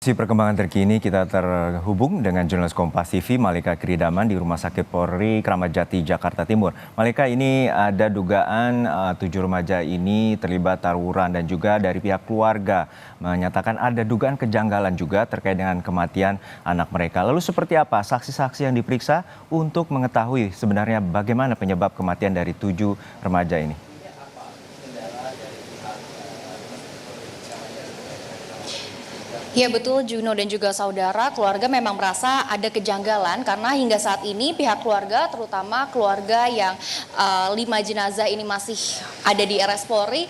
Si perkembangan terkini kita terhubung dengan jurnalis Kompas TV Malika Kiridaman di Rumah Sakit Polri Kramat Jati, Jakarta Timur. Malika, ini ada dugaan 7 remaja ini terlibat tawuran dan juga dari pihak keluarga menyatakan ada dugaan kejanggalan juga terkait dengan kematian anak mereka. Lalu seperti apa saksi-saksi yang diperiksa untuk mengetahui sebenarnya bagaimana penyebab kematian dari 7 remaja ini? Ya betul Juno dan juga saudara, keluarga memang merasa ada kejanggalan karena hingga saat ini pihak keluarga, terutama keluarga yang 5 jenazah ini masih ada di RS Polri,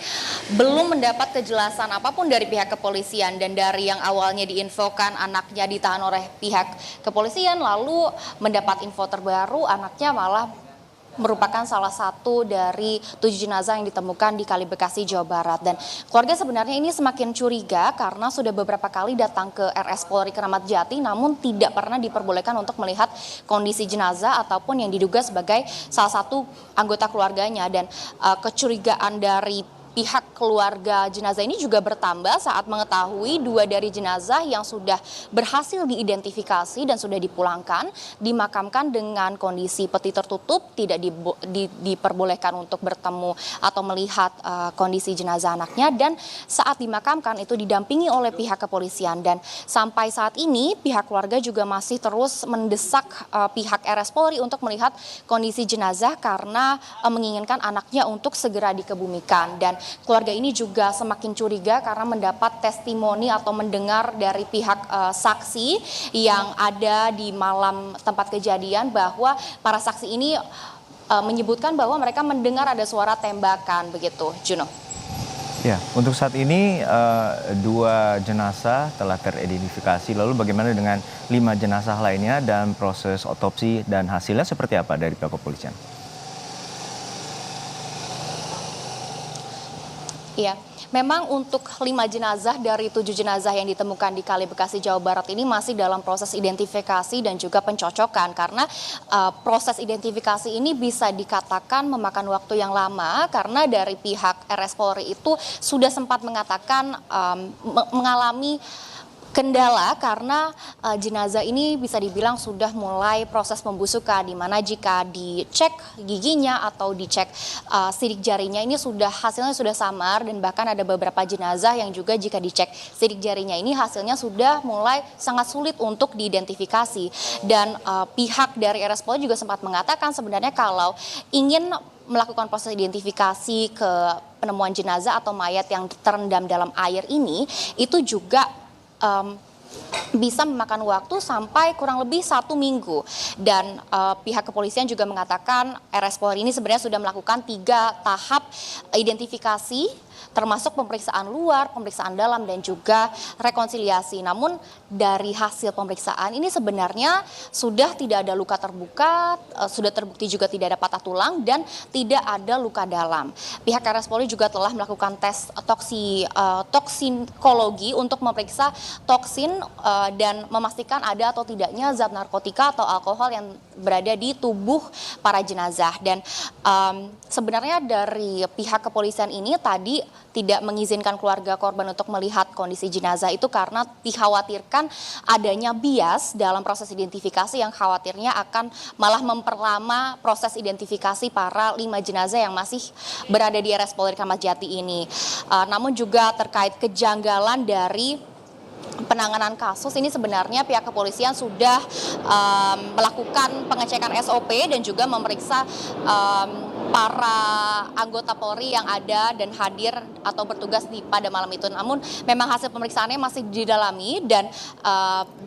belum mendapat kejelasan apapun dari pihak kepolisian. Dan dari yang awalnya diinfokan anaknya ditahan oleh pihak kepolisian, lalu mendapat info terbaru anaknya malah merupakan salah satu dari 7 jenazah yang ditemukan di Kali Bekasi, Jawa Barat. Dan keluarga sebenarnya ini semakin curiga karena sudah beberapa kali datang ke RS Polri Kramat Jati namun tidak pernah diperbolehkan untuk melihat kondisi jenazah ataupun yang diduga sebagai salah satu anggota keluarganya. Dan kecurigaan dari pihak keluarga jenazah ini juga bertambah saat mengetahui 2 dari jenazah yang sudah berhasil diidentifikasi dan sudah dipulangkan, dimakamkan dengan kondisi peti tertutup, tidak diperbolehkan untuk bertemu atau melihat kondisi jenazah anaknya, dan saat dimakamkan itu didampingi oleh pihak kepolisian. Dan sampai saat ini pihak keluarga juga masih terus mendesak pihak RS Polri untuk melihat kondisi jenazah karena menginginkan anaknya untuk segera dikebumikan. Dan keluarga ini juga semakin curiga karena mendapat testimoni atau mendengar dari pihak saksi yang ada di malam tempat kejadian bahwa para saksi ini menyebutkan bahwa mereka mendengar ada suara tembakan, begitu Juno. Ya, untuk saat ini 2 jenazah telah teridentifikasi. Lalu bagaimana dengan 5 jenazah lainnya dan proses otopsi dan hasilnya seperti apa dari pihak kepolisian? Iya, memang untuk 5 jenazah dari 7 jenazah yang ditemukan di Kali Bekasi, Jawa Barat ini masih dalam proses identifikasi dan juga pencocokan karena proses identifikasi ini bisa dikatakan memakan waktu yang lama karena dari pihak RS Polri itu sudah sempat mengatakan mengalami kendala karena jenazah ini bisa dibilang sudah mulai proses pembusukan, di mana jika dicek giginya atau dicek sidik jarinya ini hasilnya sudah samar, dan bahkan ada beberapa jenazah yang juga jika dicek sidik jarinya ini hasilnya sudah mulai sangat sulit untuk diidentifikasi. Dan pihak dari RS Polri juga sempat mengatakan sebenarnya kalau ingin melakukan proses identifikasi ke penemuan jenazah atau mayat yang terendam dalam air ini itu juga bisa memakan waktu sampai kurang lebih 1 minggu. Dan pihak kepolisian juga mengatakan RS Polri ini sebenarnya sudah melakukan 3 tahap identifikasi, termasuk pemeriksaan luar, pemeriksaan dalam, dan juga rekonsiliasi. Namun dari hasil pemeriksaan ini sebenarnya sudah tidak ada luka terbuka, sudah terbukti juga tidak ada patah tulang dan tidak ada luka dalam. Pihak RS Polri juga telah melakukan tes toksikologi untuk memeriksa toksin dan memastikan ada atau tidaknya zat narkotika atau alkohol yang berada di tubuh para jenazah. Dan sebenarnya dari pihak kepolisian ini tadi tidak mengizinkan keluarga korban untuk melihat kondisi jenazah itu karena dikhawatirkan adanya bias dalam proses identifikasi yang khawatirnya akan malah memperlama proses identifikasi para 5 jenazah yang masih berada di RS Polri Kramat Jati ini. Namun juga terkait kejanggalan dari penanganan kasus ini sebenarnya pihak kepolisian sudah melakukan pengecekan SOP dan juga memeriksa para anggota Polri yang ada dan hadir atau bertugas pada malam itu. Namun memang hasil pemeriksaannya masih didalami dan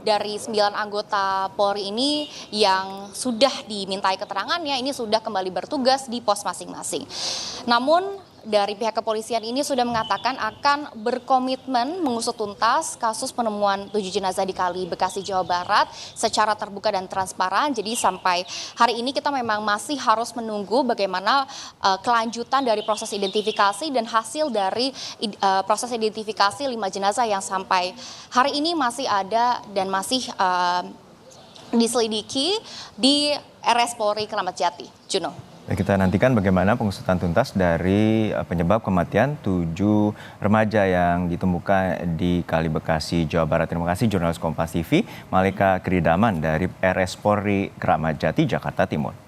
dari 9 anggota Polri ini yang sudah dimintai keterangannya ini sudah kembali bertugas di pos masing-masing. Namun dari pihak kepolisian ini sudah mengatakan akan berkomitmen mengusut tuntas kasus penemuan 7 jenazah di Kali Bekasi, Jawa Barat secara terbuka dan transparan. Jadi sampai hari ini kita memang masih harus menunggu bagaimana kelanjutan dari proses identifikasi dan hasil dari proses identifikasi 5 jenazah yang sampai hari ini masih ada dan masih diselidiki di RS Polri Kramat Jati. Juno. Kita nantikan bagaimana pengusutan tuntas dari penyebab kematian 7 remaja yang ditemukan di Kali Bekasi, Jawa Barat. Terima kasih jurnalis Kompas TV, Malika Kridaman dari RS Polri Kramat Jati, Jakarta Timur.